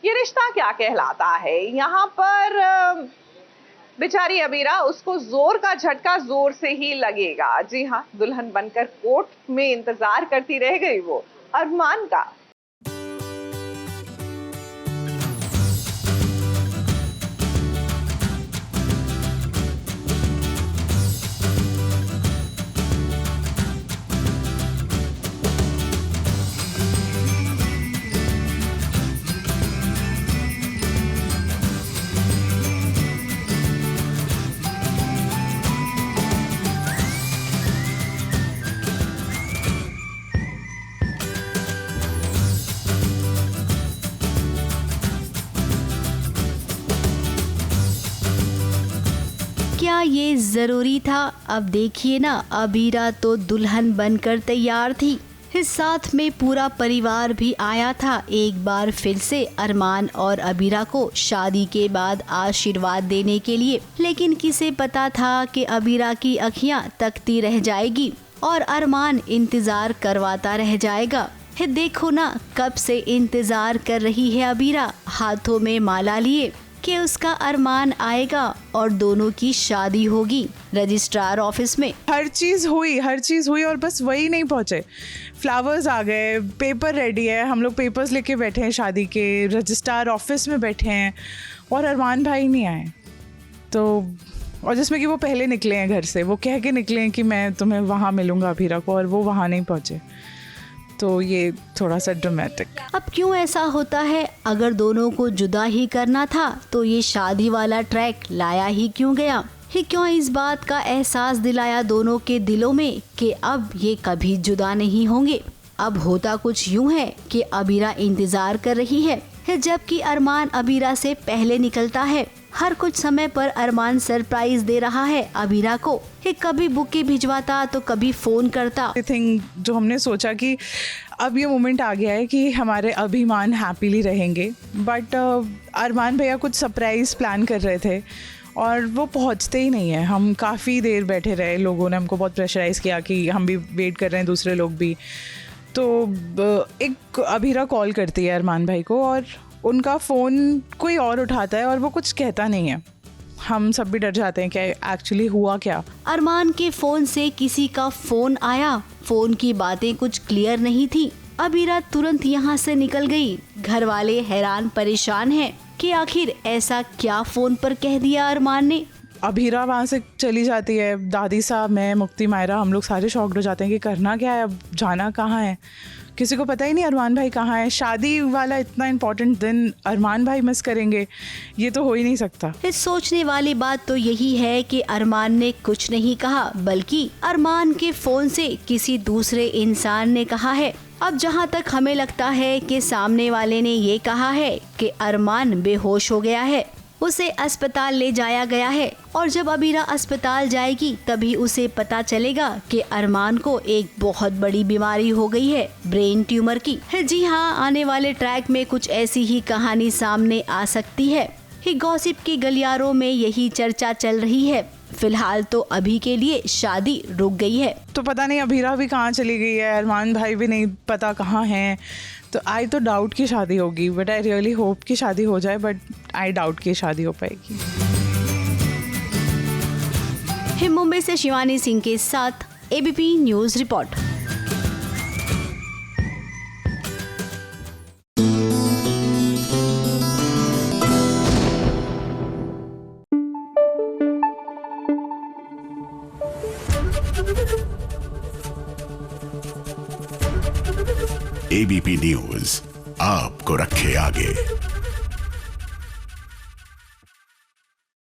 ये रिश्ता क्या कहलाता है? यहाँ पर बेचारी अबीरा, उसको जोर का झटका जोर से ही लगेगा। जी हाँ, दुल्हन बनकर कोर्ट में इंतजार करती रह गई वो अरमान का। क्या ये ज़रूरी था? अब देखिए ना, अबीरा तो दुल्हन बनकर तैयार थी, इस साथ में पूरा परिवार भी आया था एक बार फिर से अरमान और अबीरा को शादी के बाद आशीर्वाद देने के लिए। लेकिन किसे पता था कि अबीरा की अखियां तकती रह जाएगी और अरमान इंतजार करवाता रह जाएगा। देखो ना, कब से इंतजार कर रही है अबीरा, हाथों में माला लिए कि उसका अरमान आएगा और दोनों की शादी होगी रजिस्ट्रार ऑफिस में। हर चीज़ हुई और बस वही नहीं पहुँचे। फ्लावर्स आ गए, पेपर रेडी है, हम लोग पेपर्स लेके बैठे हैं शादी के, रजिस्ट्रार ऑफिस में बैठे हैं और अरमान भाई नहीं आए। तो और जिसमें कि वो पहले निकले हैं घर से, वो कह के निकले हैं कि मैं तुम्हें वहाँ मिलूँगा अबीरा को, और वो वहाँ नहीं पहुँचे। तो ये थोड़ा सा ड्रामेटिक। अब क्यों ऐसा होता है? अगर दोनों को जुदा ही करना था तो ये शादी वाला ट्रैक लाया ही क्यों गया? क्यों इस बात का एहसास दिलाया दोनों के दिलों में कि अब ये कभी जुदा नहीं होंगे? अब होता कुछ यूं है कि अबीरा इंतजार कर रही है, जबकि अरमान अबीरा से पहले निकलता है। हर कुछ समय पर अरमान सरप्राइज दे रहा है अबीरा को, कभी बुके भिजवाता तो कभी फोन करता। आई थिंक जो हमने सोचा कि अब ये मोमेंट आ गया है कि हमारे अभिमान हैप्पीली रहेंगे, बट अरमान भैया कुछ सरप्राइज प्लान कर रहे थे और वो पहुंचते ही नहीं है। हम काफ़ी देर बैठे रहे, लोगों ने हमको बहुत प्रेशराइज किया कि हम भी वेट कर रहे हैं, दूसरे लोग भी। तो एक अबीरा कॉल करती है अरमान भाई को और उनका फ़ोन कोई और उठाता है और वो कुछ कहता नहीं है। हम सब भी डर जाते हैं कि एक्चुअली हुआ क्या। अरमान के फ़ोन से किसी का फ़ोन आया, फ़ोन की बातें कुछ क्लियर नहीं थी। अबीरा तुरंत यहाँ से निकल गई। घर वाले हैरान परेशान हैं कि आखिर ऐसा क्या फ़ोन पर कह दिया अरमान ने। अबीरा वहाँ से चली जाती है, दादी साहब, मैं, मुक्ति, मायरा, हम लोग सारे शॉक्ड हो जाते हैं कि करना क्या है, अब जाना कहाँ है। किसी को पता ही नहीं अरमान भाई कहाँ है। शादी वाला इतना इम्पोर्टेंट दिन अरमान भाई मिस करेंगे, ये तो हो ही नहीं सकता। इस सोचने वाली बात तो यही है कि अरमान ने कुछ नहीं कहा, बल्कि अरमान के फ़ोन से किसी दूसरे इंसान ने कहा है। अब जहाँ तक हमें लगता है कि सामने वाले ने ये कहा है कि अरमान बेहोश हो गया है, उसे अस्पताल ले जाया गया है, और जब अबीरा अस्पताल जाएगी तभी उसे पता चलेगा कि अरमान को एक बहुत बड़ी बीमारी हो गई है, ब्रेन ट्यूमर की। जी हाँ, आने वाले ट्रैक में कुछ ऐसी ही कहानी सामने आ सकती है। गॉसिप के गलियारों में यही चर्चा चल रही है। फिलहाल तो अभी के लिए शादी रुक गई है। तो पता नहीं अबीरा भी कहाँ चली गई है, अरमान भाई भी नहीं पता कहाँ हैं। तो आई तो डाउट की शादी होगी, बट आई रियली होप की शादी हो जाए, बट आई डाउट की शादी हो पाएगी। मुंबई से शिवानी सिंह के साथ ABP news report. ABP news आपको रखे आगे।